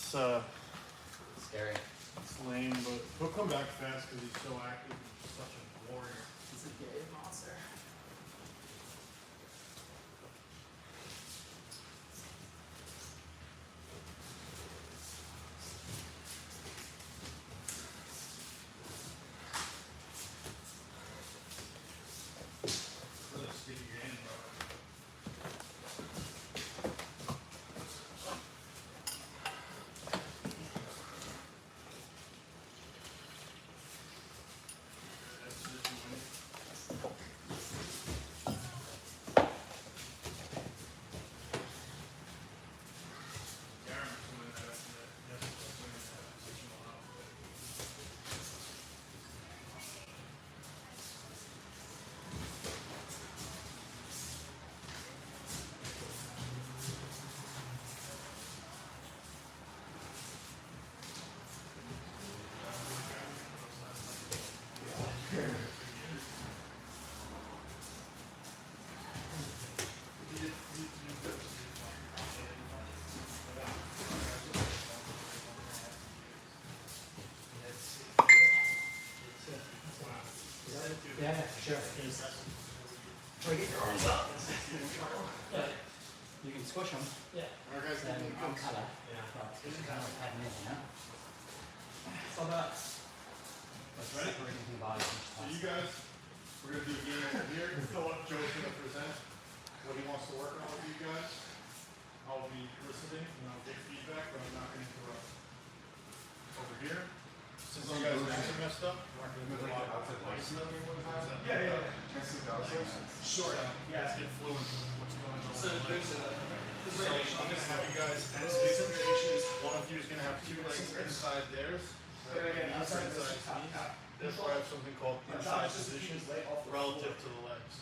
Scary. It's lame, but he'll come back fast because he's so active. He's such a warrior. He's a gay monster. Really sticky your hand, bro. Yeah, for sure. Or get your arms up. Yeah. You can squish them. Yeah. Then I'm kind of, kind of heading in, you know? So that's Ready? separating the body. So you guys, we're going to do a game over here. Joe's going to present what he wants to work on with you guys. I'll be listening and I'll give feedback, but I'm not going to interrupt. Over here, since you guys are messed up, we're not going to move a lot of lights. Yeah. Sure. You guys get fluent with what's going on. So there's I'm going to have you guys, this situation is one of you is going to have two legs inside theirs. This where I have something called inside position relative to the legs.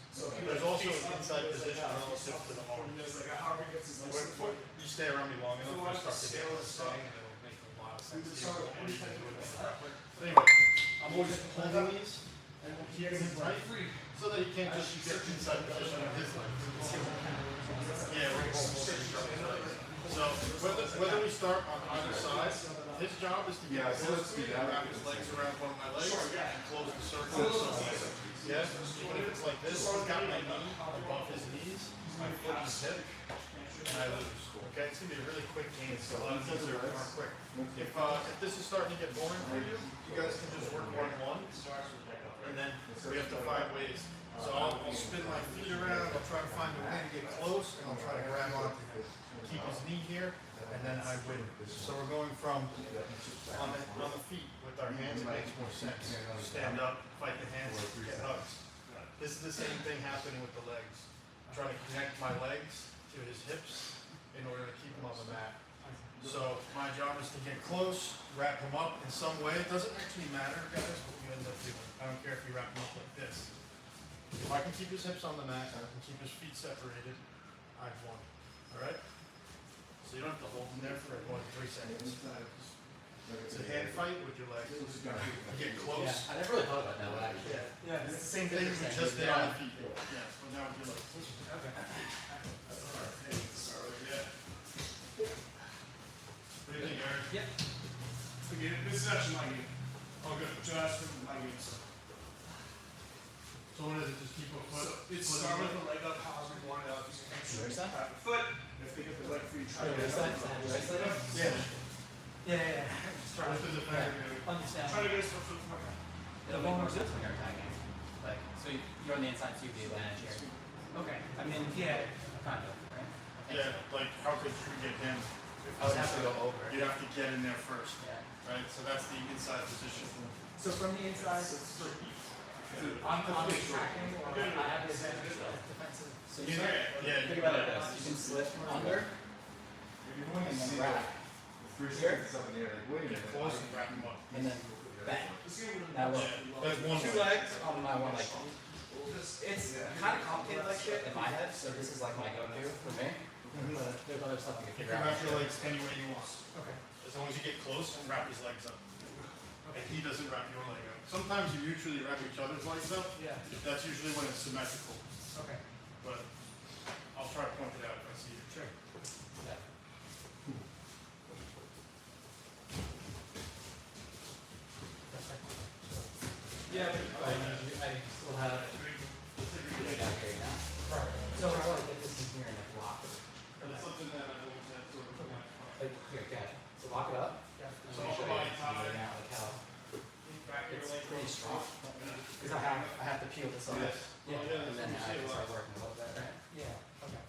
There's also an inside position relative to the arms. You stay around me long enough, I'll start to get what I'm saying, and it'll make a lot of sense. Anyway, I'm always holding these and keeping it tight so that he can't just get inside position with his legs. Yeah, we're going so whether we start on either side, his job is to get close to me and wrap his legs around one of my legs and close the circle. Yeah, even if it's like this, he's got my knee above his knees, my foot is hip, and I lose. Okay, it's going to be a really quick game, so a lot of these are quick. If this is starting to get boring for you, you guys can just work one-on-one, and then we have to find ways. So I'll spin my feet around, I'll try to find a way to get close, and I'll try to grab onto keep his knee here, and then I win. So we're going from on the feet with our hands, it makes more sense. Stand up, fight the hands, get hugs. This is the same thing happening with the legs. I'm trying to connect my legs to his hips in order to keep him on the mat. So my job is to get close, wrap him up in some way. It doesn't actually matter, guys, what you end up doing. I don't care if you wrap him up like this. If I can keep his hips on the mat and I can keep his feet separated, I've won. Alright? So you don't have to hold them there for more than 3 seconds. It's a hand fight with your legs. You get close. Yeah, I never really thought about that one actually. Yeah, it's the same thing as just there on the feet. Yeah, but now with your legs. Okay. What do you think, Aaron? Yep. Okay, this is actually my game. Oh, good. Just for my game. So what is it? Just keep a foot? So it's start with the leg up, however you want it out. You can Where's that? tap the foot. If they get the leg free, try to Where's get that? it. Yeah. Just try to defend. Understand. Try to get it so it's okay. It'll make more sense when you're attacking. Like, so you're on the inside, so you have the advantage here. Okay. I mean, yeah, kind of, right? Yeah, like how could you get him? I would have to go over. You'd have to get in there first. Yeah. Right? So that's the inside position. So from the inside, I'm tracking, or I have the advantage of defensive. So you think about it like this. You can slip under and then wrap. Here. Get close and wrap him up. And then bang. Now look. That's one Two way. legs on my one leg. It's kind of complicated like shit in my head, so this is like my go-to for me. But there's other stuff you can You figure can out. wrap your legs any way you want. Okay. As long as you get close and wrap his legs up. And he doesn't wrap your leg up. Sometimes you mutually wrap each other's legs up. Yeah. That's usually when it's symmetrical. Okay. But I'll try to point it out if I see it. Sure. Yeah. Yeah, but I still have it out here now. So I want to get this in here and like lock it. That's something that I've always had sort of. Like, here, gotcha. So lock it up. Yeah. So So make sure I'll you buy can out like how it's pretty strong. Because I have to peel this off. Yes. Yeah. And then I can start working a little bit, right? Yeah. Okay.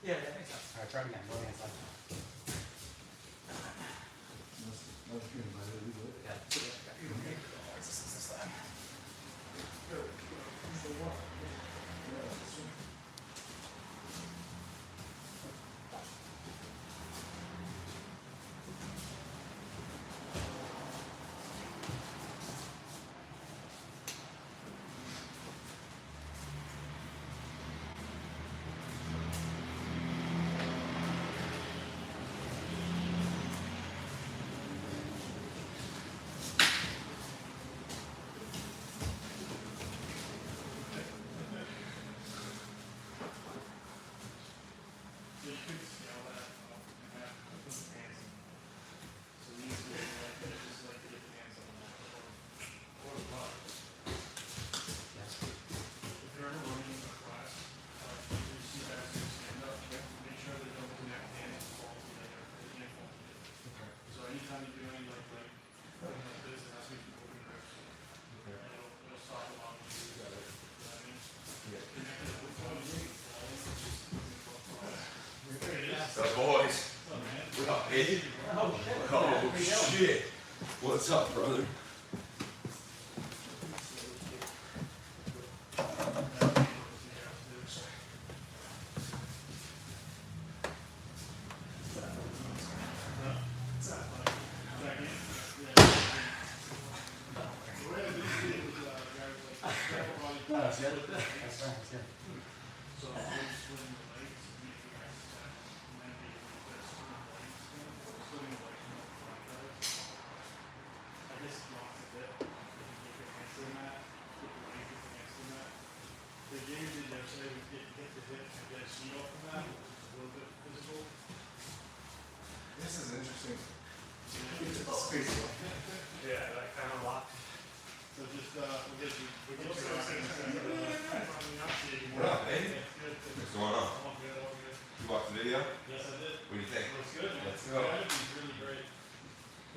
Yeah, that makes sense. All right, try it again. One hand side. The boys. What up, Eddie? Oh, shit. What's up, brother? That's good. That's good. This is interesting. Yeah, that kind of lock. So just, we'll get you. What up, Eddie? What's going on? You watched the video? Yes, I did. What do you think? Looks good. Let's The go. quality's really great.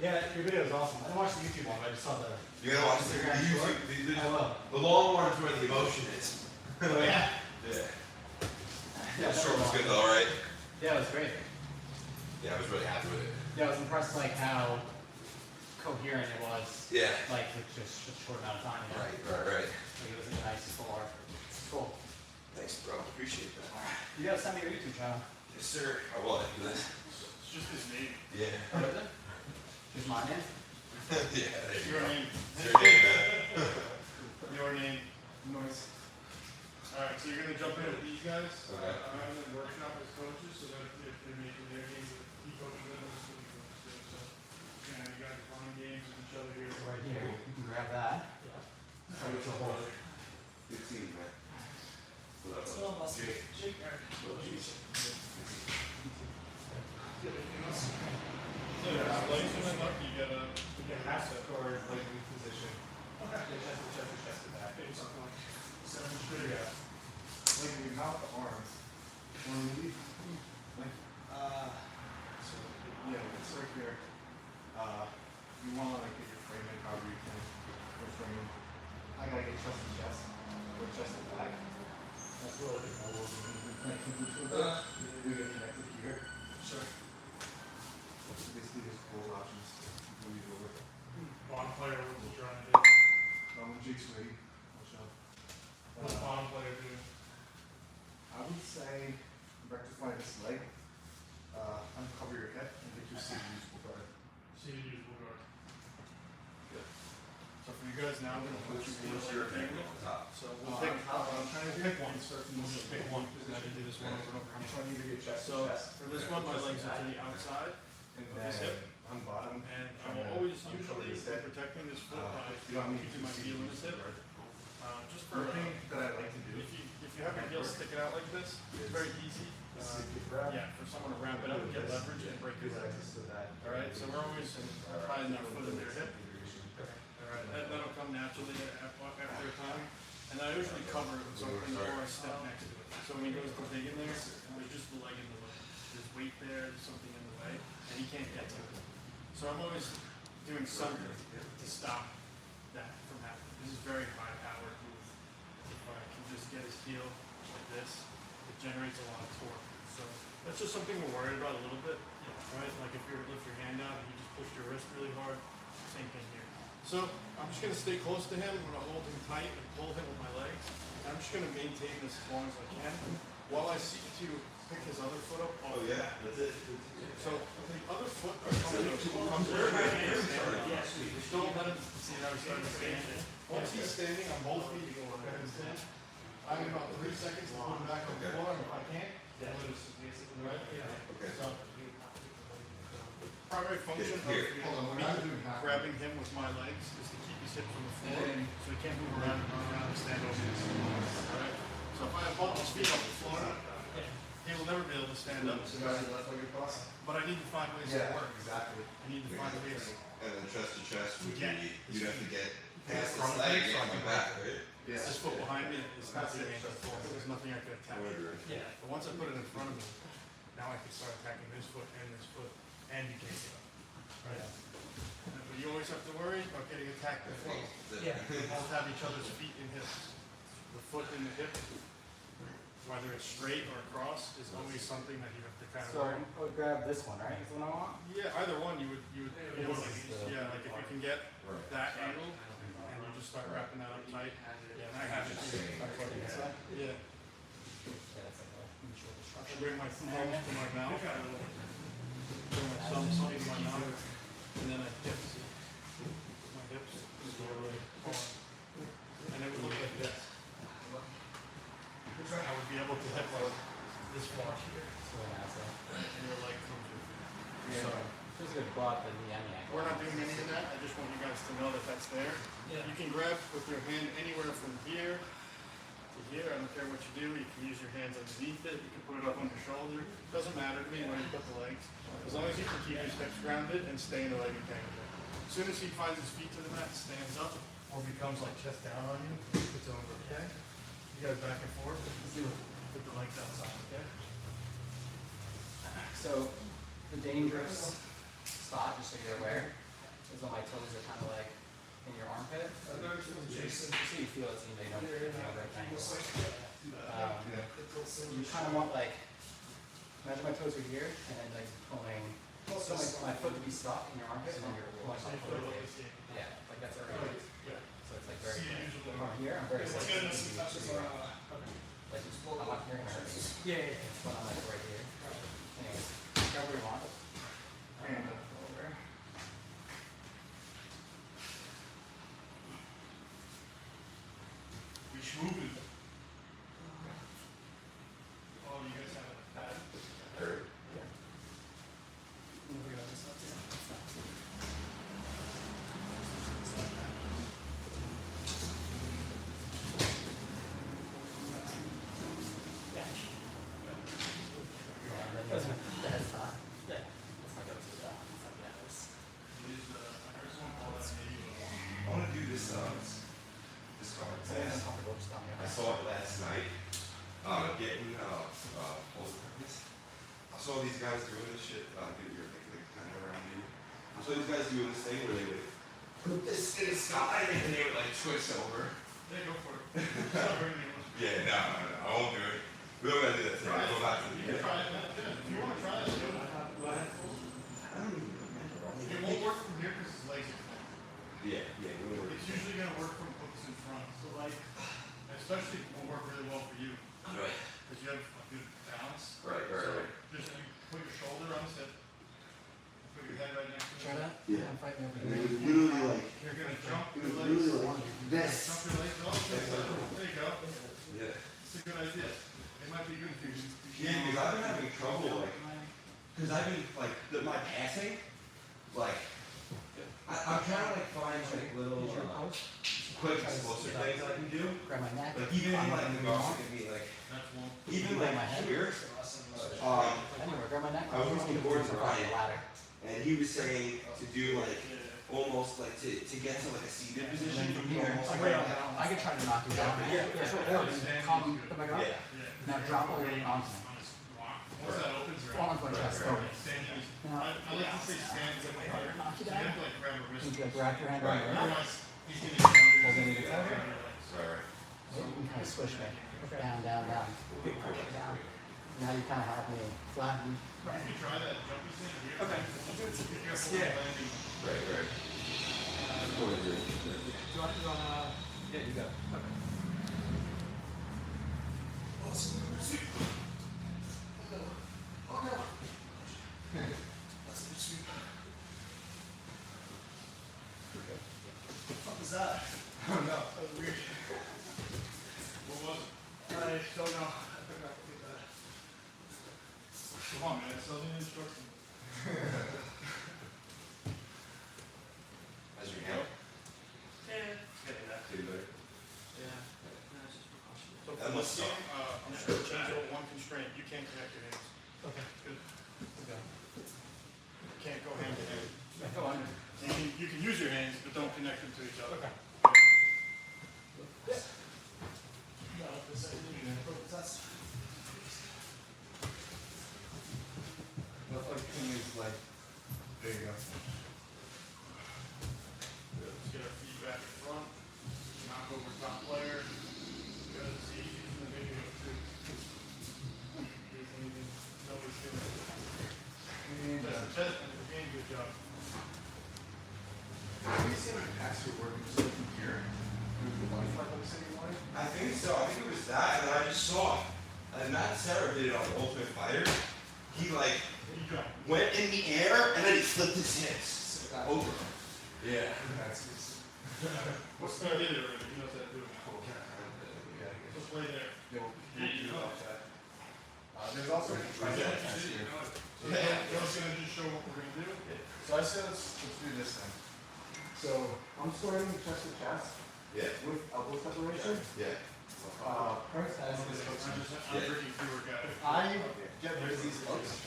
Yeah, your video is awesome. I didn't watch the YouTube one, but I just saw the. You gotta watch the YouTube. I will. The long one is where the emotion is. Oh, yeah. Yeah. Yeah, The short was good though, right? Yeah, it was great. Yeah, I was really happy with it. Yeah, I was impressed like how coherent it was. Yeah. Like it's just a short amount of time. You know? Right. Like it was a nice full art. It's cool. Thanks, bro. Appreciate that. You gotta send me your YouTube channel. Yes, sir. I will after this. It's just his name. Yeah. Oh, is it? Just my name? Yeah, there you Your go. name. It's your name, man. Your name. Noise. Alright, so you're gonna jump in with these guys? Okay. I'm having a workshop as coaches, so that if they're making their games, he coaches them, that's what he coaches them, so. Yeah, you guys are playing games with each other here. Right here. You can grab that. It's a whole good team, man. What up, bro? Jake. So, placement, look, you gotta. You can have to or like reposition. Okay. Chest to back. Maybe something like 7 straight. Yeah. Like we mount the arms. When we leave, like, so yeah, it's right here. You want to like get your frame in however you can. Your frame. I gotta get chest to chest or chest to back. That's really good. We get connected here. Sure. So basically, there's both options. Move it over. Bottom player, what's he trying to do? Jake's ready. I'll show. What's bottom player do? I would say rectify this leg, uncover your hip, and get your seat usable guard. See the usable guard. So for you guys now, I'm gonna put you in your Thing thing. on top. So we'll pick, I'm trying to pick one. Start from We'll this just pick one, because I can do this one over and over. I'm trying to get chest So to chest. for this one, my legs are to the outside, And of this hip. on bottom. and I will always usually be protecting this foot by You don't need to keeping my heel in this hip. Just for, The thing that I like to do if you have your heel sticking out like this, it's very easy. is if you grab Yeah, for someone to wrap it up and get leverage and break your leg. access to that. Alright, so we're always hiding our foot in their hip. Alright, that'll come naturally after step next to it. So when he goes to dig in there, there's just the leg in the way. There's weight there, there's something in the way, and he can't get to it. So I'm always doing something to stop that from happening. This is very high powered move. If I can just get his heel like this, it generates a lot of torque. So that's just something we're worried about a little bit, right? Like if you lift your hand out and you just push your wrist really hard, same thing here. So I'm just gonna stay close to him. I'm gonna hold him tight and pull him with my legs. I'm just gonna maintain this as long as I can while I seek to pick his other foot up. Oh yeah, that's it. So the other foot comes very high. Just don't let him see how he's starting to stand. Once he's standing on both feet, you go ahead and stand. I have about 3 seconds to put him back on the floor, and if I can't, then we'll just right? Okay. So primary function of grabbing him with my legs is to keep his hips on the floor, so he can't move around and run around and stand over this. Alright? So if I have both his feet off the floor, he will never be able to stand up. But I need to find ways to work. Exactly. I need to find ways. And then chest to chest would Yeah. be, you'd have to get past his leg and come back, right? This foot behind me is not the floor. There's nothing I could attack. Yeah. But once I put it in front of me, now I can start attacking this foot, and you can't get up. Right? But you always have to worry about getting attacked before. Yeah. Both have each other's feet and hips. The foot and the hip, whether it's straight or across, is always something that you have to kind of So worry. I would grab this one, right? Is the one I want? Yeah, either one you would be able to, yeah, like if you can get that angle and you just start wrapping that up tight. Yeah, and I have it here. Start putting this way. Yeah. Yeah, that's like a mutual I destruction. bring my thumbs to my mouth. Bring my thumbs to my mouth. And then I hips. My hips is the way forward. And it would look like this. I would be able to hip like this far here. It's really nice, though. And your leg comes in. So Feels good butt, but the ankle. we're not doing any of that. I just want you guys to know that that's there. You can grab with your hand anywhere from here to here. I don't care what you do. You can use your hands underneath it. You can put it up on your shoulder. Doesn't matter to me where you put the legs. As long as you can keep your hips grounded and stay in the leg angle. As soon as he finds his feet to the mat, stands up, or becomes like chest down on you, it's over, okay? You guys back and forth. Put the legs outside, okay? So, the dangerous spot, just so you're aware, is when my toes are kind of like in your armpit. Just so you feel it, so you know you don't have right angles. You kind of want like, imagine my toes are here, and then like pulling, so my foot to be stuck in your armpit, and then you're pulling my foot away. Yeah, like that's already, so it's like very, from here, I'm very sensitive to like, I'm not hearing everything. Yeah. But I'm like right here. Anyways, grab what you want. And over. We schmoovin'. Oh, you guys have a pad? Or- I want to do this card. I saw it last night. Getting post cards. I saw these guys doing this shit. Get your like kind of around you. I saw these guys doing this thing where they would put this in the sky and they would like twist over. Yeah, go for it. Stop bringing me one. Yeah, no, I won't do it. We don't gotta do that thing. Go back to the You can try it, man. If you want to try it, do it. I don't even remember. It won't work from here because his legs are connected. Yeah, we were. It's usually going to work from hooks in front. So like, especially will work really well for you Right. because you have a good balance. Right. So just you put your shoulder on his hip. Put your head right next to Try it. that? Yeah. I'm fighting over And it here. was literally like, You're going to jump it your was legs. literally like this. Jump your legs off. There you go. Yeah. It's a good idea. It might be good for you. Yeah, because I've been having trouble, like, because I've been, like, my passing, like, I'm trying to, like, find, like, little, quick explosive things I can do. Grab my neck. Like, even in, like, the golf, it could be, like, That's one. even, Grab my like, head. here, Anywhere, grab my neck. I was working towards the Ryan. ladder. and he was saying to do, like, almost like to get to like a seated And position. then from you here, almost I could try to knock you down. Yeah, sure. Come back up. Yeah. Now drop all your arms in. Once that opens, All on my chest. Now, I like to say stand in the heart. knock you So you down. have to like grab a wrist. You can wrap your hand around your neck. Otherwise, he's gonna get under. Hold in the cover. Right. So you can kind of squish me. Down, down, down. Big push down. Now you kind of have me flatten. You can try that jumpy thing here. Okay. Be careful with landing. Right. Do you want to, yeah, you go. Okay. What was that? Oh no. That was weird. What was it? I don't know. I forgot to get that. Come on, man. It's only an instruction. As your hand. Getting that. Feel better. Yeah. So That for must this suck. game, I'm just gonna change it one constraint. You can't connect your hands. Okay. Good. Okay. You can't go hand to hand. Go under. You can use your hands, but don't connect them to each other. Okay. Left leg pin is like, there you go. Good. Let's get our feet back in front. Knock over top player. Good. See, in the video too. Nobody's doing it. And, Chest and the game, good job. have you seen my pastor working just like here? With the Wi-Fi that was saying why? I think so. I think it was that, and then I just saw. And Matt Sarah did it on the Ultimate Fighter. He like Good job. went in the air and then he flipped his hips over. Yeah. That's just, What's the idea already? He knows how to do it. yeah. Just play there. You'll about that. There's also a Yeah. test here. So I was gonna just show what we're gonna do. So I said let's do this then. So I'm starting chest to chest Yeah. with elbow separation. Yeah. First has this hooks. I'm bringing fewer guys. I get rid of these hooks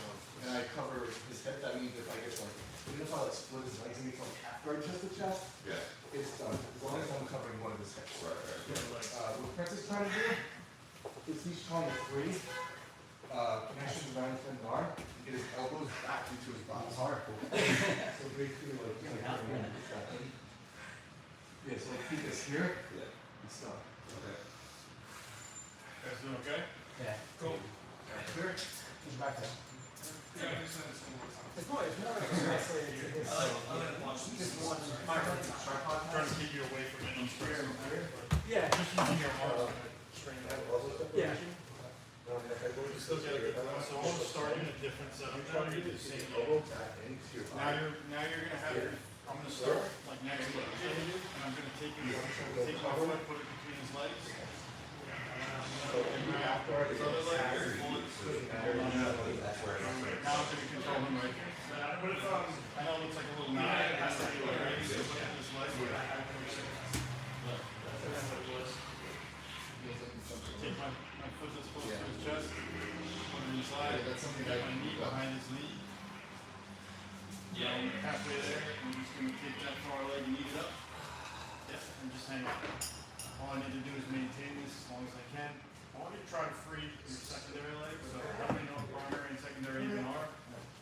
and I cover his hip. That means if I get like, even if I like split his legs and get from half guard chest to chest, Yeah. it's done. As long as I'm covering one of his hips. Right. What Prince is trying to do is he's trying to free connections around his thin arm and get his elbows back into his body. It's hard. So basically like, yeah, so like keep this here Yeah. and stuff. Okay. Guys doing okay? Yeah. Cool. Clear. Push back there. It's not, it's not just one. Trying to keep you away from any strain. Yeah. Just using your arms to strain that. Yeah. You still gotta get that. So I'm starting a different setup. Trying to do the same. Elbow back into your Now body. you're gonna have, I'm gonna start like next to you, and I'm gonna take my foot, put it between his legs. And now, his other leg, pull it. That's where I'm at. Now I'm gonna control him right here. But if, I know it looks like a little knot, it has to be like, right, so look at this leg. That's what it was. Take my foot that's close to his chest, put it inside, That's something got that- my knee behind his knee. Yeah, halfway there, I'm just gonna take that far leg and eat it up. Yep, and just hang on. All I need to do is maintain this as long as I can. I want you to try to free your secondary leg, so how many know primary and secondary even are?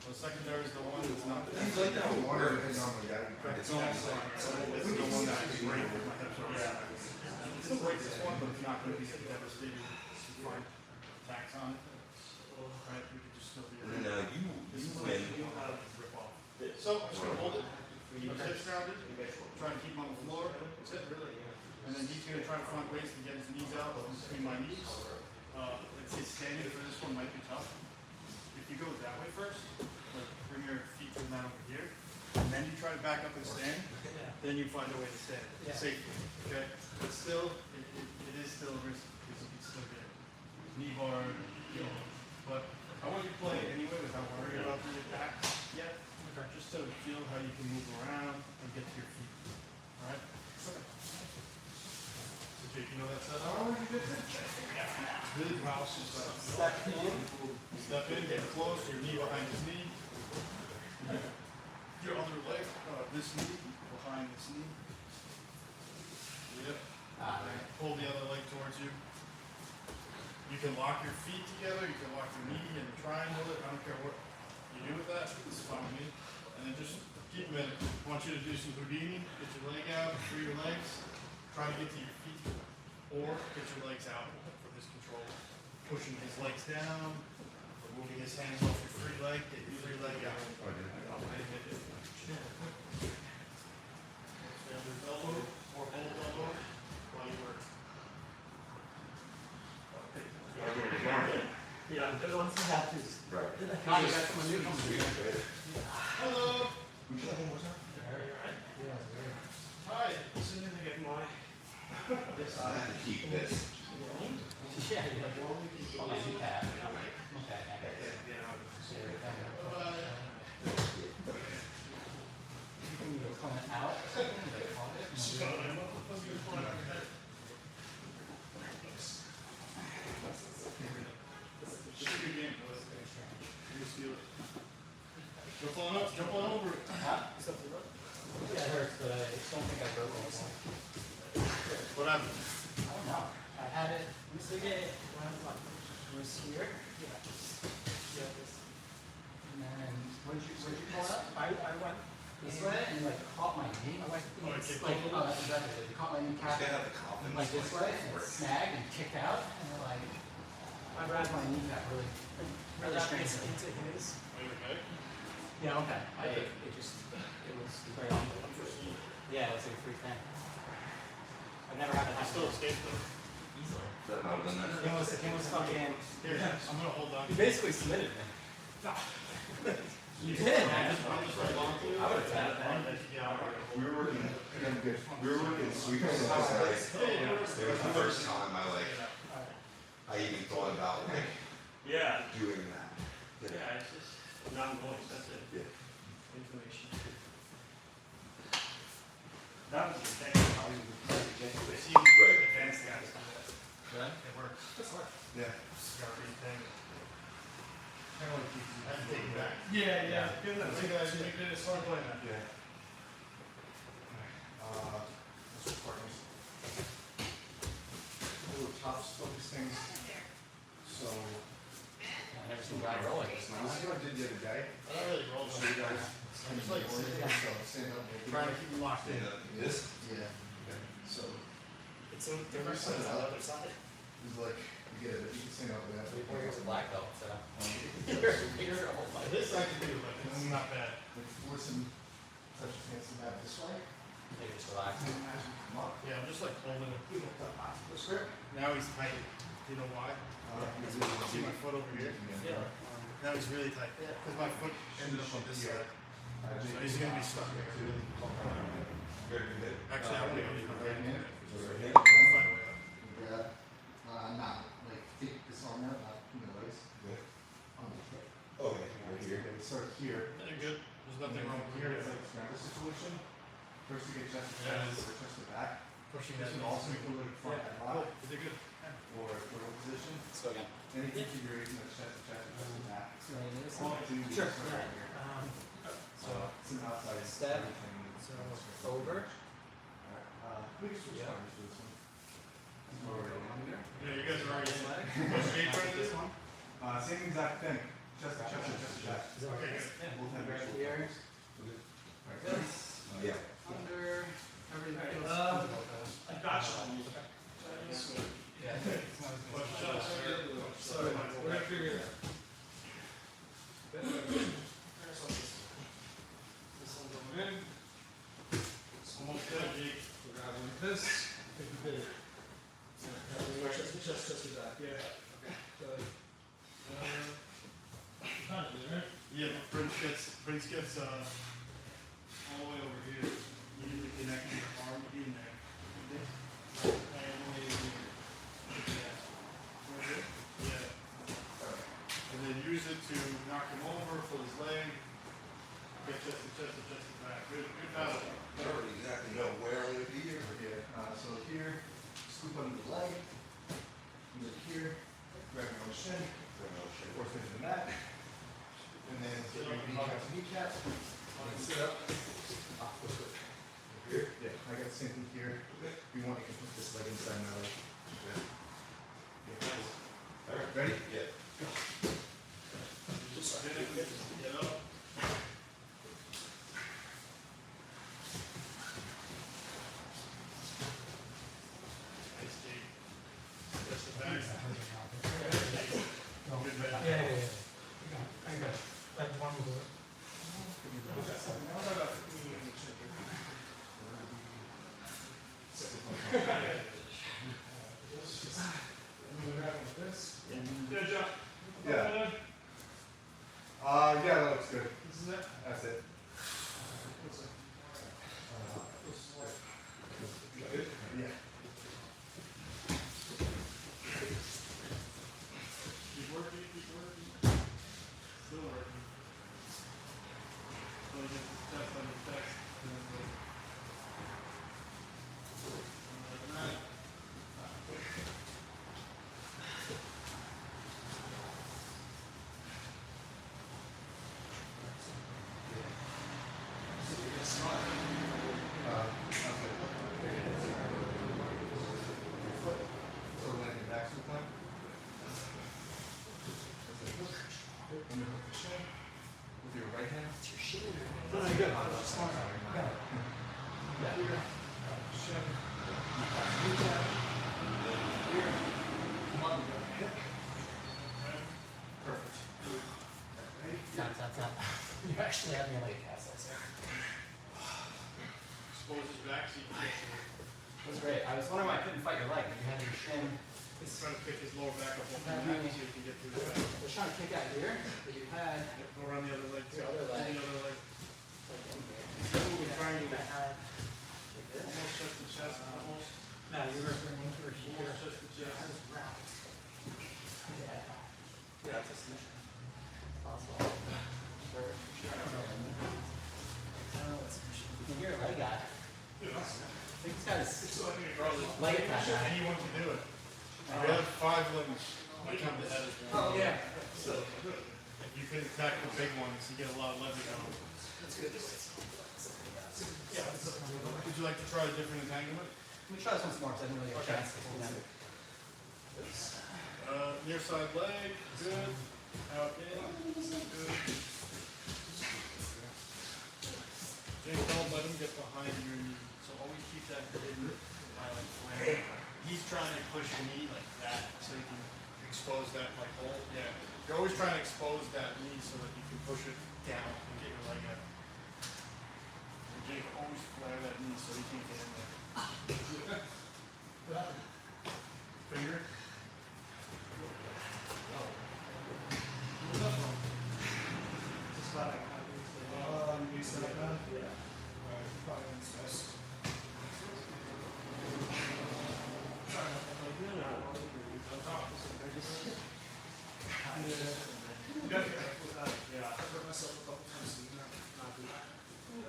Well, secondary is the one that's not. He's like that with One of words. the normally got It's almost like It's the one that I can break with my hips over. It's still break this one, but it's not gonna be a devastating tax on it. Right, we could just still be. And then you This is win. you know how to rip off. So I'm just gonna hold it, keep his hips grounded, try to keep him on the floor, that's it. And then he's gonna try to find ways to get his knees out between my knees. I'd say standing for this one might be tough. If you go that way first, like bring your feet to the mat over here, and then you try to back up and stand, then you find a way to stand safely, okay? But still, it is still a risk because you can still get knee bar, but I want you to play anyway without worrying about the back yet. Just to feel how you can move around and get to your feet. Alright? So Jake, you know that setup? Oh, you did it. Really mouse is step in, get close, your knee behind his knee. Your other leg, this knee will behind this knee. Yep. Right. Pull the other leg towards you. You can lock your feet together, you can lock your knee and triangle it. I don't care what you do with that. It's fine with me. And then just keep them in. I want you to do some Houdini. Get your leg out, free your legs. Try to get to your feet. Or get your legs out for this control. Pushing his legs down. Removing his hands off your free leg. Get your free leg out. Elbow or hold elbow while you work. Yeah, the ones who have to. Right. Now you got some new ones. Hello. Would you like one more time? Hi. As soon as I get my. I have to keep this. Yeah, you have one. Oh, you have. Okay. You're coming out. Jump on up, jump on over it. Huh? Yeah, it hurts, but I don't think I broke anything. What happened? I don't know. I had it. Let me see it. It was here. Yeah. And then when did you pull it up? I went this way and like caught my knee. I went that's exactly it. You caught my knee cap. Just gotta have the confidence. Like this way and it snagged and kicked out and then like I grabbed my knee cap really strange. Are you okay? Yeah, okay. It was very on. Yeah, it was like a free thing. I've never had that I happen. still escaped though. Easily. That might have done that. It was fucking. Here, I'm gonna hold on. You basically submitted me. You did. I'm just holding on to you. I would have tapped that. We were working sweepers last night. It was the first time I even thought about Yeah. doing that. Yeah, it's just non-voice, that's it. Yeah. Information. That was the thing. See, Right. advanced guys do that. Really? It works. Yeah. Cigar bean thing. Kind of like you. I have to take it back. Yeah. Good enough. You guys, you did it, start playing that. Yeah. Let's start this. Little top focus things. So, I've never seen a guy roll like this. this is what I did the other day. I don't really roll So them. you guys, I'm just like sitting here, so stand up. trying to keep them locked in. This? Yeah. So, It's a different side on the other side. it's like, you get it, you can stand up with that. Here's a black belt, so. This I can do, but it's not bad. Like force him, touch his hands to that this way. Maybe just relax. And then as you come up, Yeah, I'm just like holding it. you get the hospital script. Now he's tight. You know why? See my foot over here? Now he's really tight. Because my foot ended up on this side. So he's gonna be stuck there. Really. Very good. Actually, I want to go to Right hand. I'll find a way out. Grab, not, like, take this arm out, not between the legs. On the hip. Okay, right here. Okay, start here. Yeah, you're good. There's nothing wrong with Here here. is like scramble situation. First you get chest to Yeah, chest, it's- or chest to back. Pushing This that. would also include like front and Cool. back, You did good. or fetal position. Let's go again. Any configuration of chest to back. So you need this All one? I do is Sure. start right here. So it's an outside Step. everything. So over. Alright, we can switch Yeah. partners for this one. Yeah, you guys are already straight for this one? Same exact thing, chest to chest to chest to chest. Is that Okay, okay? good. Both have Right equal here. Alright, Good. Yeah. Under. Everything feels. I got you. Yeah. Sorry, Michael. We're figuring it out. This one's going in. It's almost good, Jake. We're grabbing like this. Just back. Yeah. Okay. Yeah, Prince gets all the way over here. You need to connect your arm in there. And then use it to knock him over, pull his leg, get chest to chest to chest to back. Good battle. I don't exactly know where I'm gonna be here. So here, scoop under the leg, and then here, grab your own shin, force into the mat, and then get your kneecap to kneecap, and then sit up, off the foot. Here? Yeah, I got the same thing here. If you want, you can put this leg inside my leg. Yeah. All right, ready? Yeah. Get up. Nice, Jake. Just the back. Good back. I got like one more. Good job. Yeah. Yeah, that looks good. This is it. That's it. Good? Yeah. Keep working, keep working. Still working. So you get the test on the text. And then the, So land your back sometime. And then hook the shin with your right hand. It's your shin. No, you're good. Yeah. Shin. Reach out. Here. Come on, you got a hip. Perfect. Ready? Tap. You actually have me like a cast there. expose his back so you can get to it. That was great. I was wondering why I couldn't fight your leg, but you had your shin. He's trying to pick his lower back up off the back so you can get through the back. I was trying to kick out here, but you had Go around the other leg too. The other leg. The other leg. like in here. Moving triangle. You had like this. Almost chest to chest. Almost. No, you were bringing through here. Almost chest to I chest. was wrapped. Yeah. Yeah, it's a submission. Possible. I don't know what submission. You can hear a leg guy. I think this guy's leg attack guy. Anyone can do it. We have 5 limbs. I count the head as one. Oh, yeah. So, If you can attack the big ones, you get a lot of leverage on them. that's good. Yeah. Would you like to try a different entanglement? Let me try this once more because I didn't really get a chance to hold them. Near side leg, good. Out in, good. James, don't let him get behind your knee. So always keep that hidden by like flank. He's trying to push your knee like that so you can expose that like hole. Yeah. You're always trying to expose that knee so that you can push it down and get your leg out. And Jake, always flare that knee so you can't get in there. Finger.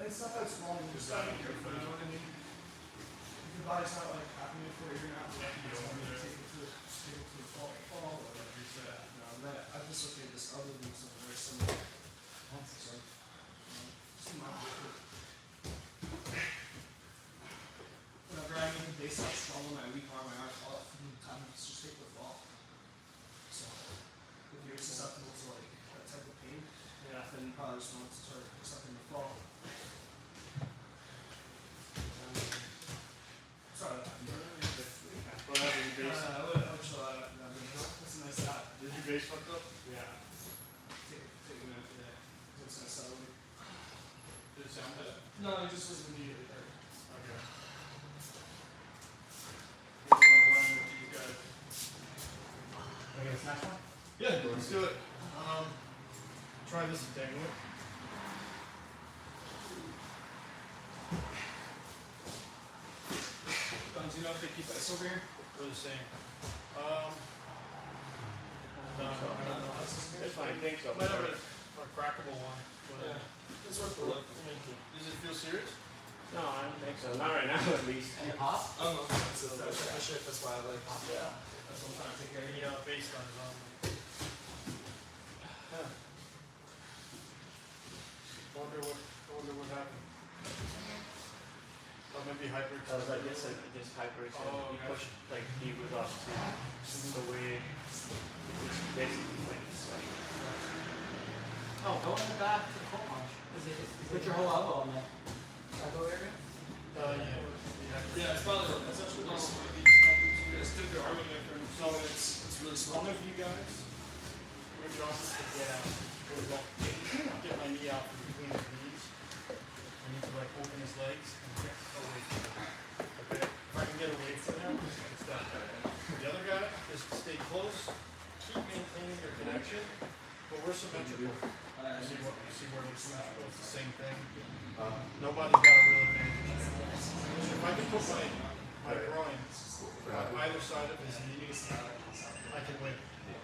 It's not that small, you just gotta be careful, you know what I mean? If your body's not like happening for you, you're not like, you know, take it to the fall, or like you said, you know, that, I've dislocated this other knee, so very similar. So, just not different. Whenever I need the base out strong when I weak arm, my arm off, I'm just take the fall. So, if you're susceptible to like that type of pain, Yeah. then you probably just want to start accepting the fall. Sorry about that. What happened? Your base? I would show that. That's a nice shot. Did your base fucked up? Yeah. Take a minute for that. It's gonna settle. Did it sound good? No, it just was immediately hurt. Okay. We're gonna run with these guys. Okay, this next one? Yeah, let's do it. Try this entanglement. Don, do you know if they keep ice over here? We're the same. No, I don't know. It's fine, I think so. Might have a crackable one. Yeah. This worked for look. Does it feel serious? No, I don't think so. Not right now, at least. Any pop? I don't know if that's a shit, that's why I like. Yeah. That's what I'm trying to take care of. Yeah, based on his own. Wonder what happened. Or maybe hyper. I was like, this hyperextend. Oh, He okay. pushed, like, he was off to the way, which basically like, it's like, Oh, go in the back to the cold punch. Put your whole elbow on that. Elbow area? Yeah, it's probably essentially one of these. You guys did the argument for so it's really small. One of you guys, your job is to get out. Get my knee out from between his knees. I need to like open his legs and get away from him. Okay? If I can get away from him, it's that guy. The other guy is to stay close, keep maintaining your connection, but we're symmetrical. You see where we're symmetrical? It's the same thing. Nobody's got a real advantage. If I can put my groin on either side of his knee, I can win.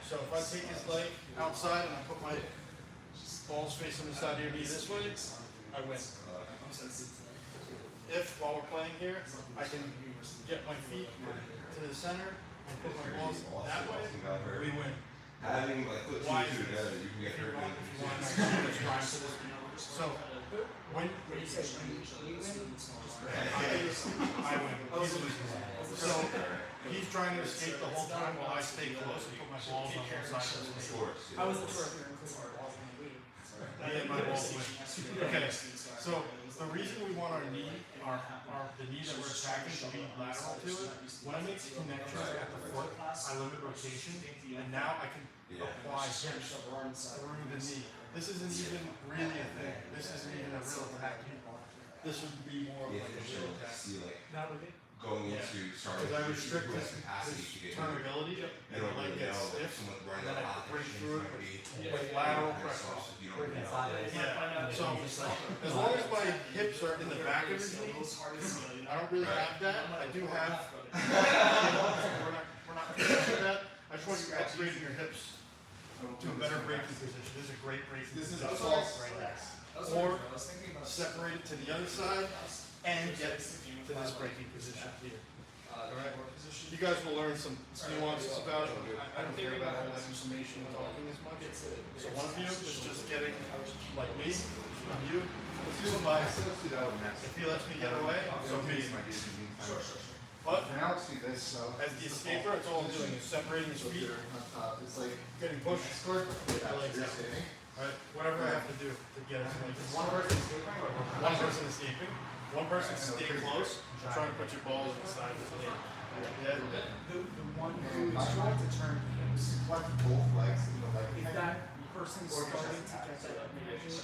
So if I take his leg outside and I put my balls facing the side of your knee this way, I win. If, while we're playing here, I can get my feet to the center and put my balls that way, we win. Having like put two Why and is two this? together, you can get hurt really If you want, easy. I can just try for this. So, when You said you win? I win, he's losing. So, he's trying to escape the whole time while I stay close and put my balls on both sides of the court. I wasn't sure if you were including our balls in the league. Me and my balls win. Okay, so the reason we want our knee, the knee that we're attacking to be lateral to it, when I make the connection at the foot, I limit rotation, and now I can apply hips through the knee. This isn't even really a thing. This isn't even a real attack. This would be more of Yeah, like a for real sure. attack. See, like That would be. going into starting Because I to restrict improve his capacity to get turnability, You and don't the leg really gets know stiff, someone running then a I lot of break things through it might be. with lateral And pressure. also, you don't Working know. sideways. Yeah, so as long as my hips are in the back of his knees, I don't really have that. I do have, we're not doing that. I just want you upgrading your hips to a better braking position. This is a great braking position. Right there. Or separate it to the other side and get to this braking position here. Alright? You guys will learn some nuances about it. I don't care about all that information and talking as much. So one of you is just getting, like me, and you, somebody, if he lets me get away, so me. But Now see this, so. as the escaper, it's all I'm doing is separating his feet, It's like. getting pushed, my legs out. Right? Whatever I have to do to get it. One person escaping, one person staying close, and trying to put your balls inside the knee. Yeah. The one who is trying to turn hips. Like both legs, you know, like. If that person's starting to get that advantage,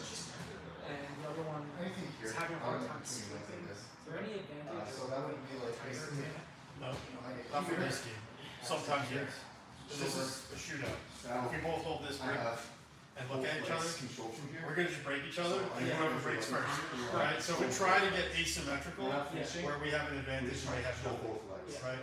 and the other one Anything here. is having a hard time Between legs sleeping, like this. is there any advantage? So that would be like basically. No, not for this game. Sometimes yes. This is a shootout. If we both hold this I break have. and look at each other, Control from here. we're gonna just break each other and whoever breaks first. Right? So we try to get asymmetrical where we have an advantage and they have no. both legs. Right?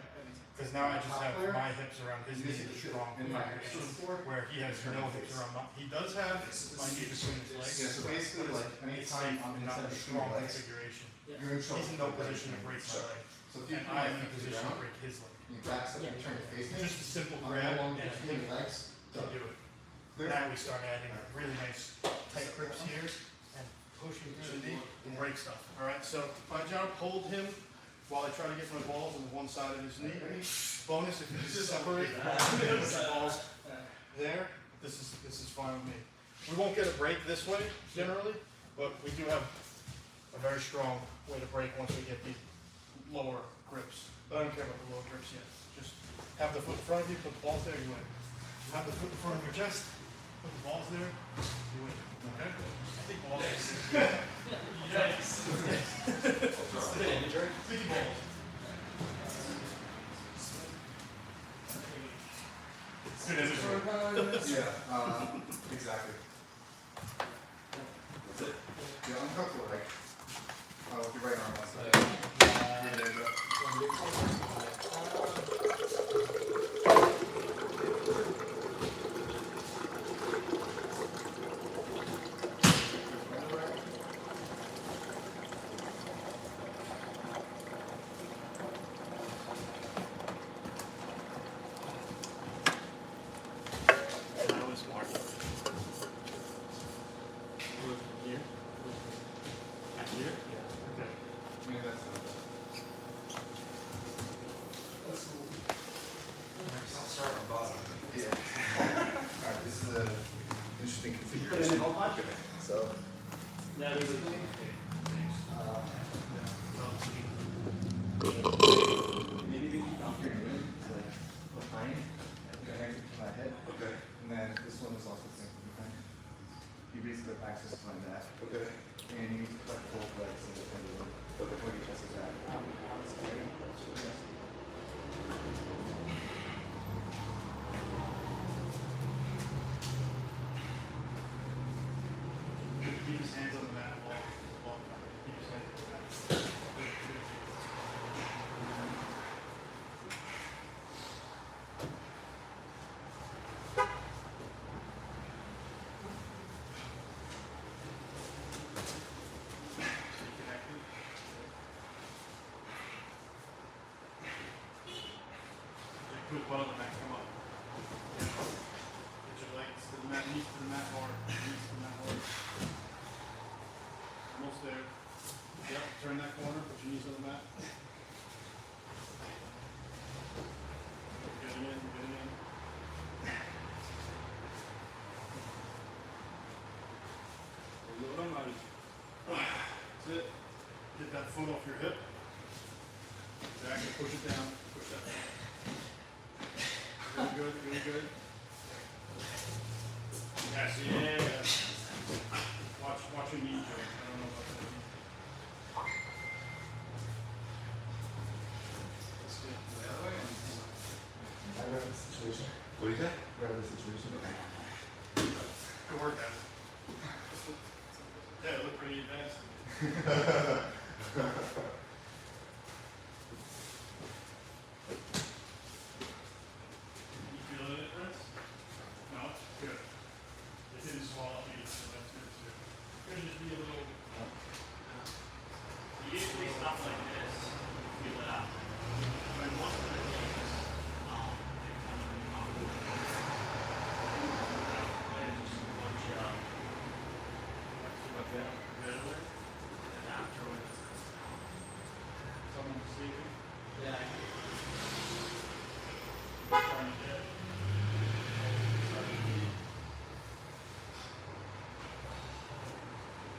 Because now I just have my hips around his knee strong where he has no hips around my, he does have my knee between his legs. Yeah, so basically like It's anytime safe I'm and not inside a between strong my legs, configuration. you're in trouble. He's in no position to break my leg. So if you And put I my am in a feet position to down, break his leg. you back step, you turn your face in. Just a simple I'm grab no longer and a between hit your legs. to do it. Now we start adding really nice tight grips here and pushing through the knee and break stuff. Alright, so my job, hold him while I try to get my balls on one side of his knee. Bonus if you just separate, put your balls there, this is fine with me. We won't get a break this way generally, but we do have a very strong way to break once we get the lower grips. But I don't care about the lower grips yet. Just have the foot in front of you, put the balls there, you win. Have the foot in front of your chest, put the balls there, you win. Okay? I think balls. Yes. Good imagery. Sticky balls. Good imagery. Yeah, exactly. That's it. Yeah, uncuff the leg. With your right arm outside. Yeah, there you go. So, Yeah, there's a thing. maybe we keep off your knee, like behind, your hands to my head. Okay. And then this one is also the same thing behind. You basically have access to my mat. Okay. And you need to touch both legs in the pendulum before you touch the mat. Keep his hands on the mat while keep his hands on the mat. Put one on the mat, come up. Get your legs to the mat, knees to the mat hard, knees to the mat hard. Almost there. Yep, turn that corner, put your knees on the mat. Getting in, getting in. Load them out. That's it. Get that foot off your hip. Exactly, push it down, push that down. Really good, really good. Yes, yeah. Watch your knee joint. I don't know about that. That's good. I read the situation. What do you say? Read the situation. Good work, guys. Yeah, it looked pretty advanced. You feeling it, Prince? No? Good. It didn't swallow me, so that's good too. Could just be a little. Usually stuff like this, feel it out. But most of the things, they come in the mouth. There's just a bunch of, Okay. Good. and afterwards, Someone sleeping? yeah. Trying to get.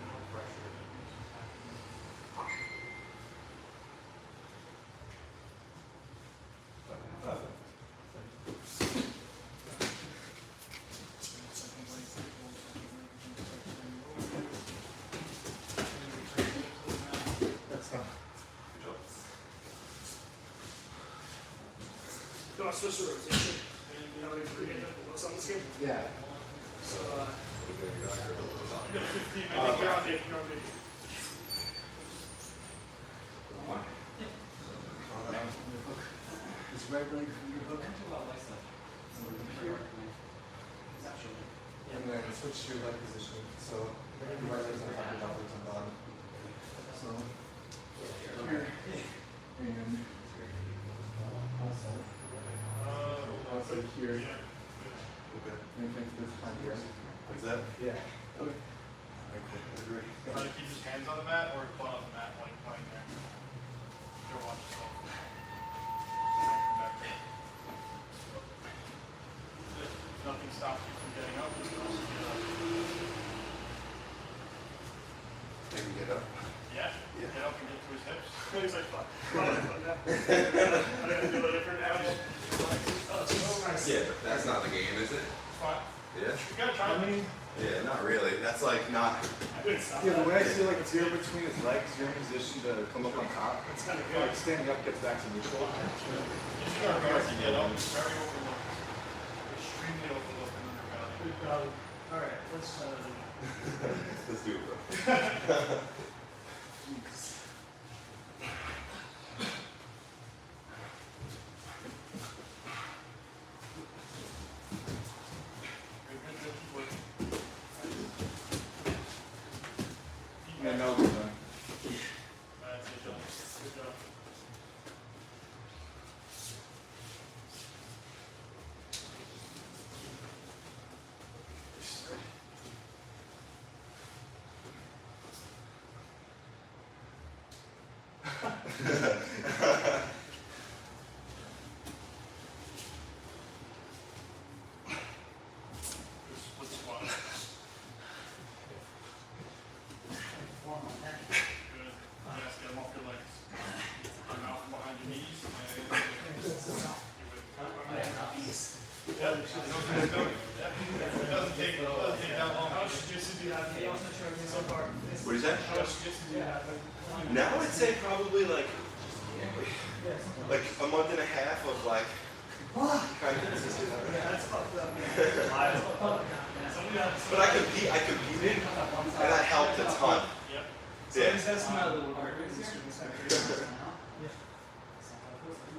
No pressure. That's fine. No, it's just a rotation. And you know, if we get what's on the skin. Yeah. So, You got 15 minutes. I think you're on video. You're on video. This right leg from your hook. Here. And then switch to your leg position. So your right leg's on top, your left leg's on bottom. So here. And also here. Okay. And think this time here. What's that? Yeah. Okay. Okay, I agree. Try to keep his hands on the mat or butt on the mat while you're playing there. Go watch yourself. Come back there. Nothing stops you from getting up. You can also get up. Can you get up? Yeah. Yeah. Get up and get to his hips. He's like, fuck. I gotta do a different now. Oh, it's so nice. Yeah, but that's not the game, is it? It's fine. Yeah? You gotta try. Yeah, not really. That's like not. Yeah, the way I feel like it's here between his legs, you're in position to come up on top. It's kind of good. Like standing up gets back to neutral. It's very hard to get up. It's very overlooked. Extremely overlooked and undervalued. Good job. All right, let's. Let's do it, bro. Yeah, no, we're done. That's it, John. Good job. What do you say? Now I'd say probably like a month and a half of like kind of consistent. But I competed, and that helped a ton. Yeah. That's my little work. The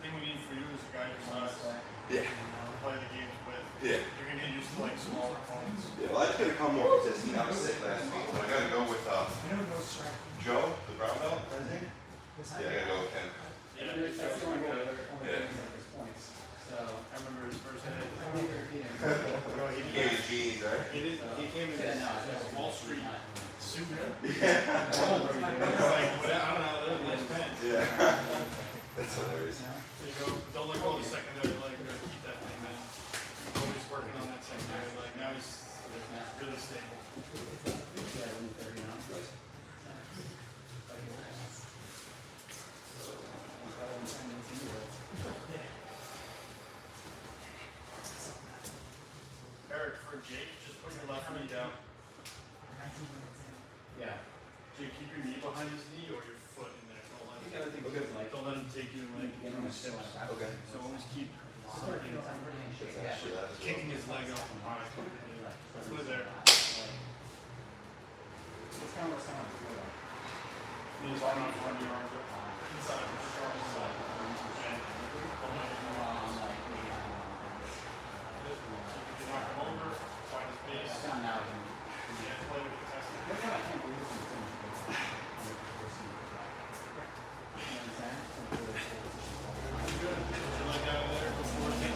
thing we need for you is a guy who's not Yeah. play the games with. Yeah. You're gonna get used to like smaller opponents. Yeah, well, I just gotta come more consistent. I was sick last week, but I gotta go with Joe, the brown belt, I think. Yeah, I gotta go with him. Yeah. That's the only goal. Yeah. Points. So I remember his first day. He gave me jeans, right? He came in yeah, no, this Wall Street suit. Yeah. It's like, I don't know, they're nice pants. Yeah. That's hilarious. There you go. Don't let go of the secondary leg. We're gonna keep that thing, man. Always working on that secondary leg. Now he's really stable. Eric, for Jake, just put your left knee down. yeah. Jake, keep your knee behind his knee or your foot in there. Don't let You gotta think of it like don't let him take you like on his hips. Okay. So always keep Actually, that's kicking his leg up. Put it there. It's kind of like Knees on front, your arms up. Inside. Inside. And you knock him over, find his base. Yeah, play with the test. Good. Put your leg out of there before it hit.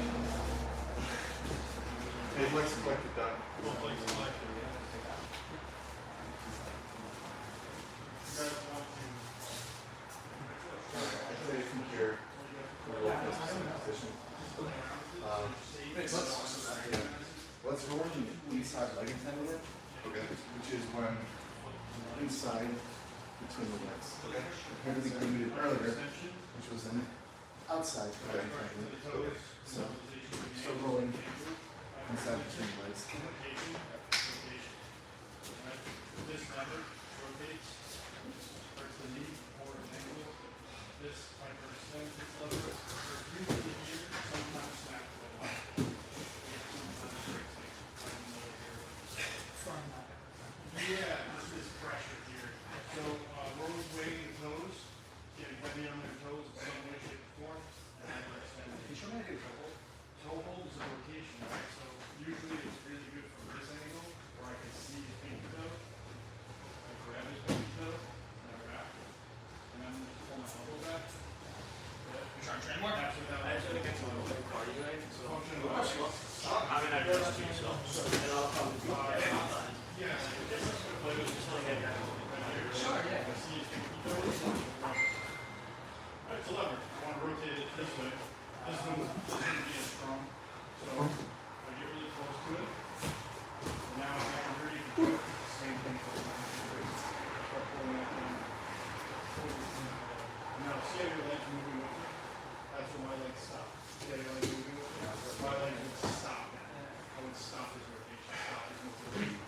Hey, let's collect it done. Both legs selected. You guys want to I'd say from here, we're in this position. Let's roll in the inside leg tendon, Okay. which is when inside between the legs. Okay. Compared to the game we did earlier, which was an outside leg tendon. So, still rolling inside between the legs. This lever rotates, starts the knee or an angle. This hyperextends this lever. Usually here, sometimes snap to the left. Yeah, this is pressure here. So, Rose weighing the toes, getting heavy on their toes in some way, shape, or form, and hyperextend. You show me a good couple. Toe hold is a rotation, right? So usually it's really good from this angle, where I can see his pinky toe. I grab his pinky toe, and I wrap. And then just pull my elbow back. You trying to train more? That's without. I actually think it's a little bit cardio. So function of the I mean, I just do so. And I'll probably be yeah, play with just like that. Sure, yeah. See his pinky toe. It's a lever. I want to rotate it this way. This one doesn't be as strong. So I get really close to it. Now I can really do the same thing for the start pulling that thing. Now see how your legs moving with it? That's when my legs stop. See how your legs moving with it? My legs would stop. I would stop his rotation. Stop his movement.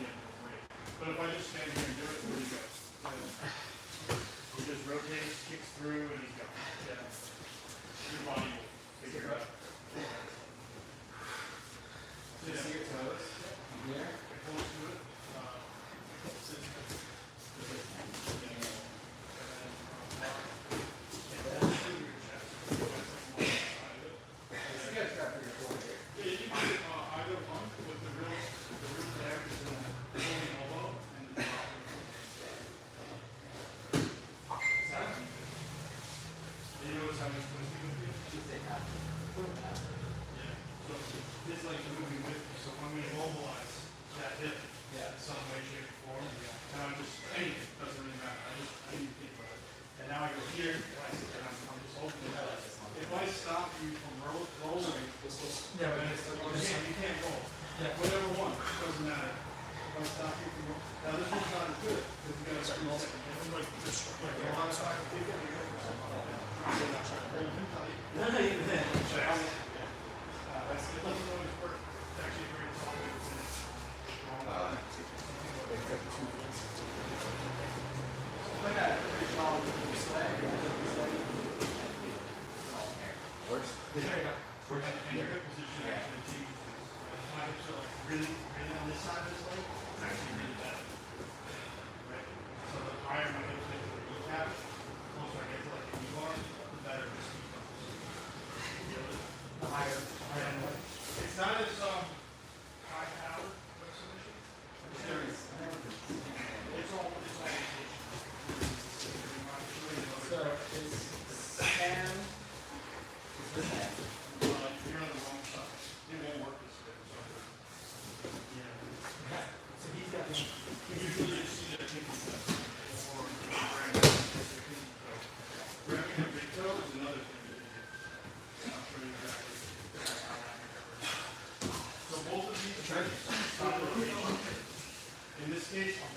Yeah, great. But if I just stand here and do it, where do you go? He just rotates, kicks through, and he's gone. Yeah. Your body will figure it out. You see your toes. Here. Get close to it. Sit. You guys got pretty cool here. Yeah, you can do either one with the real there is the holding elbow and the drop. You notice how it's twisting with you? Yeah. So this leg's moving with you, so I'm going to mobilize that hip in some way, shape, or form. And I'm just, anything, doesn't really matter. I need to think about it. And now I go here, and I sit there, I'm just opening it up. If I stop you from rolling, yeah, but you can't roll. Yeah, whatever one, doesn't matter. If I stop you from rolling, now this one's not as good, because you gotta start rolling. Like this, like a lot of side, take it, you go. Hold him tight. No, even then. That's it doesn't always work. It's actually very solid.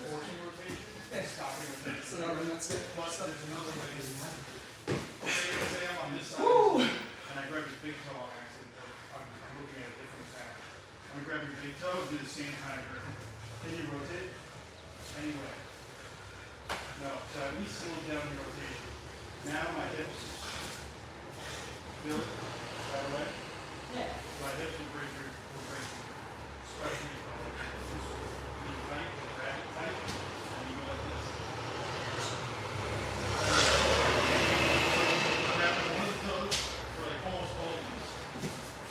forcing rotation, stopping rotation. So now then that's it. Plus, there's another way. Say I'm on this side, and I grab your big toe on accident, or I'm looking at a different side. I'm gonna grab your big toe, do the same kind of grip. Then you rotate, anyway. No, so at least slow down the rotation. Now my hips, feel it, right away? Yeah. My hips will break your, especially if I'm like this. When you tight, you grab it tight, and you go like this. Grabbing one of the toes, or like almost all of these.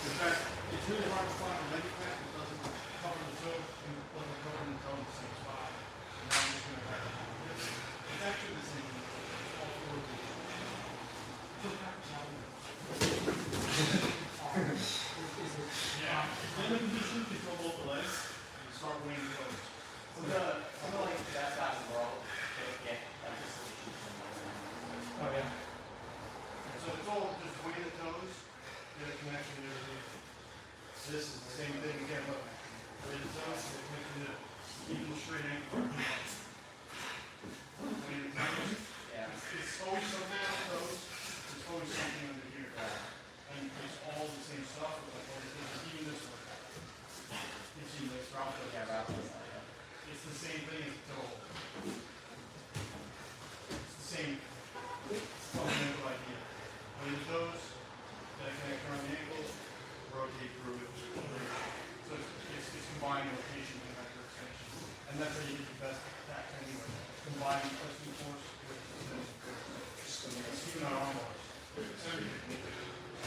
In fact, it's really hard to find a leg clamp that doesn't cover the toe and doesn't cover the toe in the same spot. And now I'm just going to grab it like this. It's actually the same thing. It's all four of these. Yeah. Then when you shoot, control both the legs, you start weighing the toes. Something like that size of the world. Yeah. Oh yeah. So it's all just weight the toes, get a connection to everything. This is the same thing again, look. Weight the toes, get a connection to keeping the straight ankle. Weight the toes. Yeah. It's always something on the toes, there's always something under here. And it's all the same stuff, but like all the things, even this one. You see this drop the It's the same thing as the toe. It's the same fundamental idea. Weight the toes, then connect around the ankles, rotate through it. So it's combining rotation and vector extension. And that's how you get the best attack anyway. Combining twisting force with extension force. Even our arm bars. It's everything.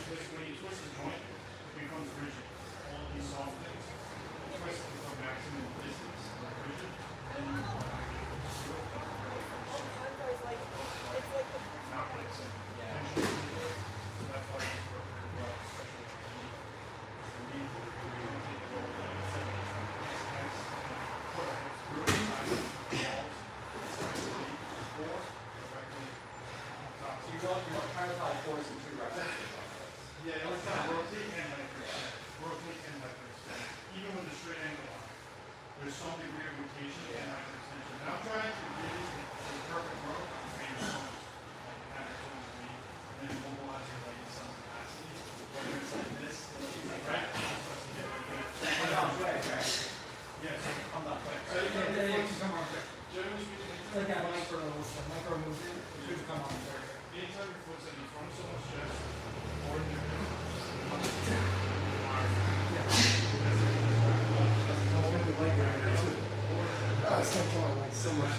Because when you twist the joint, it becomes rigid. All of these soft things, you twist it for maximum distance, rigid, and you not flexing. Yeah. So that's why it's work very well, especially for me. For me, we take the whole thing, it's like nice, put our hips through it, nice, balls, directly, forward, directly, on top. So you're trying to apply force in two directions. Yeah, it's kind of rotate and hyperextend. Rotate and hyperextend. Even with the straight angle on, there's some degree of rotation and hyperextension. And I'm trying to get it to the perfect row and have it towards me, and then mobilize your leg in some capacity. Whether it's like this, right? Yeah, so I'm not quick. So you can Come on, quick. generally speaking, It's like that micro movement. It should come on there. anytime your foot's in front of someone's chest, or in their So much.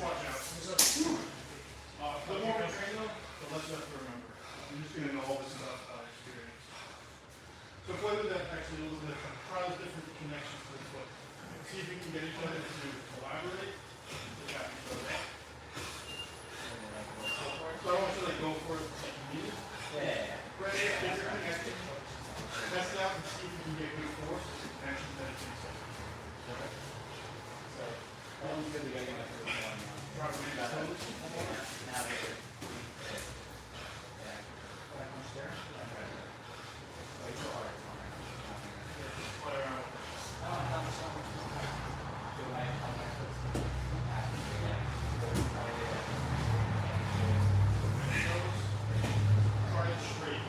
Watch out. The more we train though, the less you have to remember. I'm just going to know all this about experience. So play with that actually a little bit. Try those different connections to the foot. See if you can get each other to collaborate. Yeah, each other. So I want you to like go for it like you need it. Yeah. Ready, get your connection. Test it out and see if you can get good force. Action that it takes. Okay. So, that one's good. We gotta get my first one. Try to make that Now toes. they're good. Yeah. That much there? Okay. Wait till hard. Play around. I don't have much time. Do I have my first? Try it straight.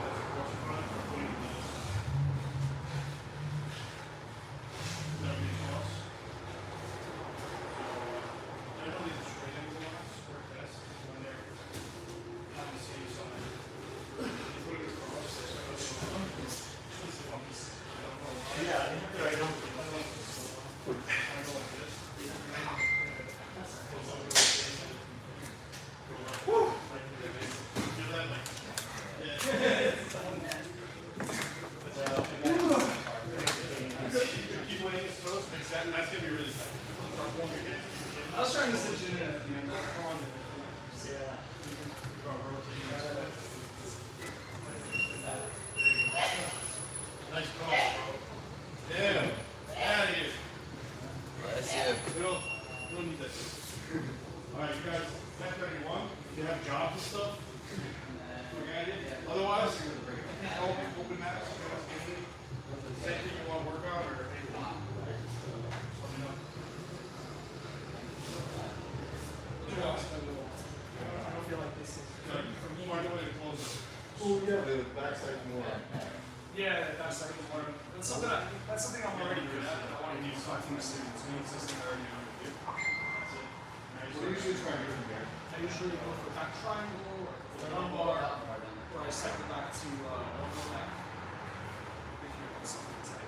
That's what's front, point of knees. Anything else? Generally, the straight angle ones work best when they're on the same side. You put it across. Yeah, I think I don't. I go like this. Do that like, keep weighting his toes, that's gonna be really tight. I was trying to sit you in at the end. Come on. Nice call, bro. Yeah, out of here. We don't need that. Alright, you guys, 10:31, if you have jobs and stuff, look at it. Otherwise, open maps, same thing you want to work on, or I think it's main system I already know how to do. That's it. What do you usually try to do from there? I usually go for back triangle or the lumbar, or I step it back to elbow back. Something tight.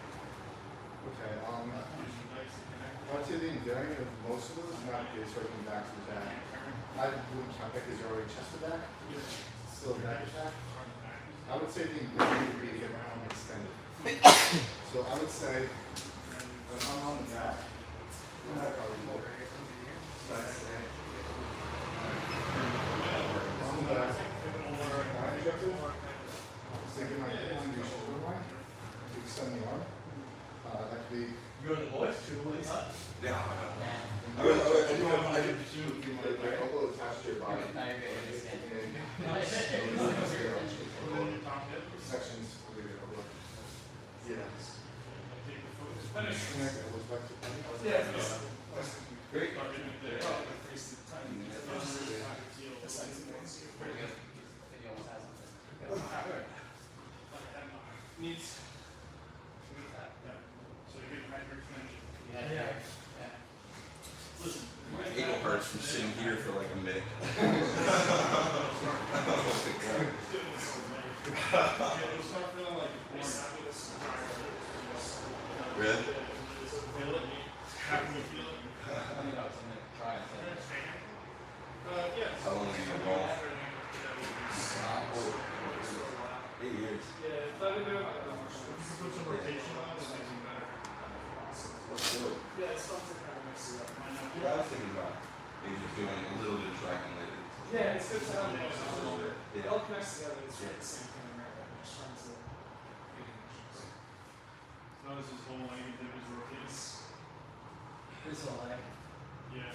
Okay, I'd say the endearing of most of those, not the circling back to the back. I wouldn't count that because you're already chested back. Still a back attack. I would say the endearing would be to get my arm extended. So I would say, when I'm on the back, I'm not probably more. On the back, thinking my hip on your shoulder line, to extend the arm. That could be. You're the voice? Yeah. I did my elbow attached to your body. Sections of your elbow. Yeah. Connect elbows back to the body. Yeah. Great. Needs. So you get hyperextension. Yeah. Listen, My ankle hurts from sitting here for like a minute. it'll start feeling like Really? feel it, having to feel it. Yes. How long have you been golf? 8 years. Yeah, if I could do it, put some rotation on it, it makes it better. Yeah, it's something kind of mixes it up. Yeah, I was thinking about maybe just doing a little bit of tracking lately. Yeah, it's good to have it. Yeah. It all connects together. It's the same thing, right? I'm just trying to make connections. Notice his whole leg dip is rotating. This whole leg. Yeah.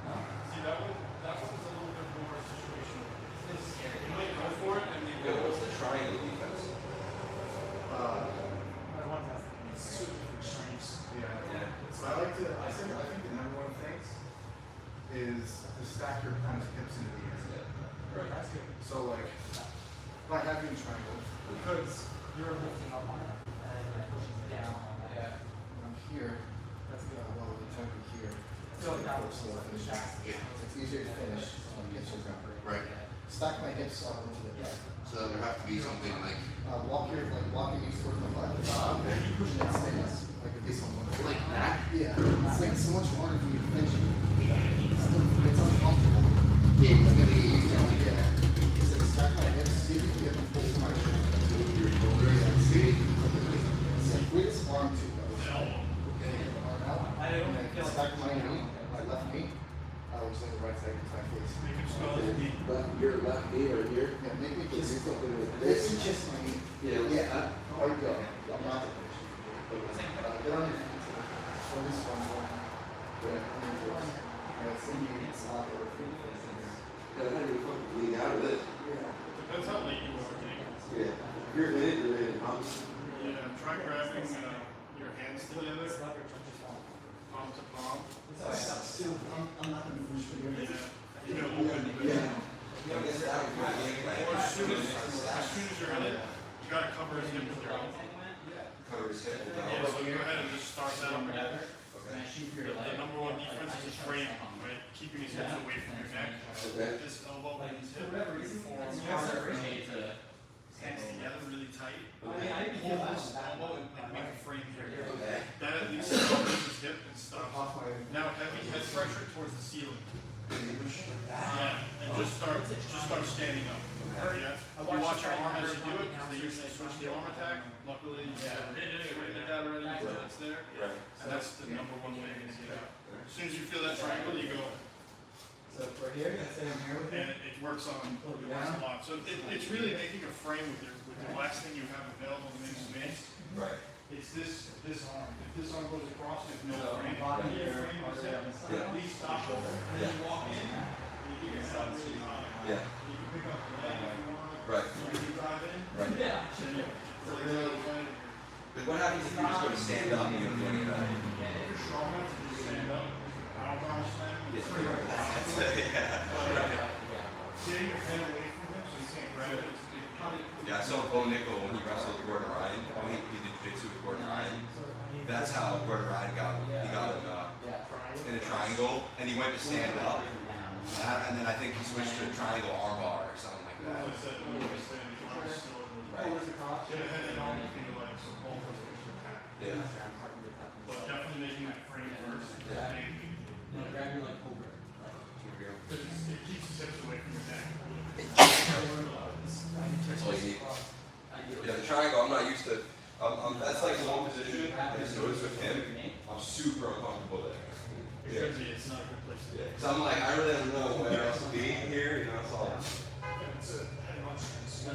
No? See, that one was a little bit more situational. It's scary. You might go for it and then Yeah, what's the triangle defense? It's two different extremes. Yeah. So I think the number one thing is to stack your opponent's hips into the air. Right, that's good. So like, if I have you in triangle, Because You're lifting up on it, and then pushing it down on that. yeah, when I'm here, that's gonna well the tempo here. So that was So I finish. It's easier to finish on the hips or ground. Right. Stack my hips up into the back. So there have to be something like Walking knees towards my butt. You push that stance like this on one. like that. Yeah. It's like so much harder for you to finish. It's uncomfortable. Yeah. Because I stack my hips, see if you can get the full my shoulder. Yeah. See? It's like greatest arm to go. Okay. Arm out. I don't And feel stack my knee, my left knee. Which is on the right side because my face. make him swell his knee. Your left knee right here. Yeah, make me Do kiss. something with This this. is just my knee. Yeah. Yeah. There you go. I'm not the fish. Get on your feet. Or this one more. Yeah. It's in you. It's not the feet. Yeah, how do you fucking bleed out of this? Yeah. Depends how late you are getting. Yeah. If you're late, you're late. Yeah, try grabbing your hands together, palm to palm. Still, I'm not going to finish with you. Yeah. You know, open. Yeah. I guess that would be a game Or plan. as soon as you're in it, you gotta cover his hip with your elbow. Cover his head. Yeah, so go ahead and just start that. Shoot your The leg. number one defense is framing, right? Keeping his hips away from your neck. Okay. This elbow and his hip. It's harder for me to. Hands together really tight. I didn't feel Hold that. this elbow and make a frame here. Okay. That at least covers his hip and stops. Off my. Now heavy head pressure towards the ceiling. Yeah, and just start standing up. Yeah. You watch your arm as you do it, because they usually switch the arm attack. Luckily, straighten it out already, so it's there. Right. And that's the number one way to get out. As soon as you feel that triangle, you go, So for here, say I'm here with and you. it works a lot. So it's really making a frame with the last thing you have available to make space. Right. It's this arm. If this arm goes across, there's no So frame. bottom You here, frame or this the up, other side. at least stop over, and then you walk in, and you keep yourself really high. Yeah. You can pick up the leg if you want. Right. You can drive in. Right. Yeah. Then you really play. But what happens if you're just going to stand up and you don't do any of that? If you're strong enough to just stand up, I'll arm slam. It's pretty hard. Getting your head away from him so you can't grab it. Yeah, I saw Bo Nickel when he wrestled Gordon Ryan. When he did jiu-jitsu with Gordon Ryan. that's how Gordon Ryan got him. He got him in a triangle, and he went to stand up, and then I think he switched to a triangle armbar or something like that. Right. Yeah. But definitely making that frame first. Yeah. Grab your like over. Because it keeps the hips away from your neck. That's all you need. Yeah, the triangle, I'm not used to. That's like the one position I just noticed with him. I'm super uncomfortable there. Yeah. It's not a good place to be. Yeah. So I'm like, I really don't know where else to be here, you know, it's all.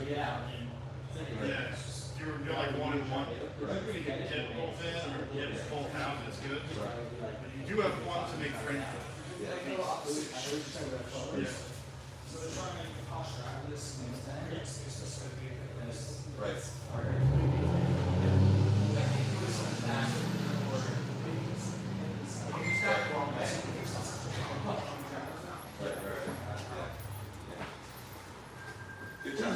Yeah. Yeah, you're like 1 and 1. If you can get both in or get both out, it's good. But you do have one to make frame for. Yeah. Yeah. So they're trying to make the posture out of this. It's just going to be Right. Good job.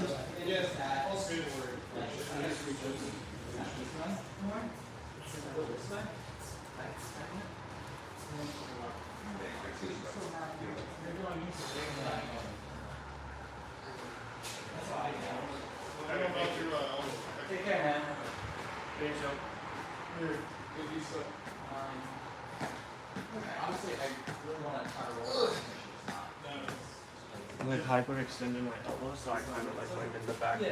I don't know if you're, Take care, man. Thanks, Joe. Honestly, I really want to try to roll. I'm like hyperextending my elbow, so I kind of like went in the back. Yeah.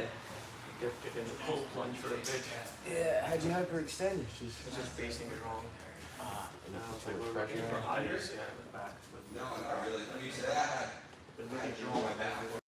Get in the full plunge for a bit. Yeah, how'd you hyperextend? I was just basing it wrong. And now it's like we're rushing for highs. Yeah, in the back. No, not really. You said I had Been looking through all my back.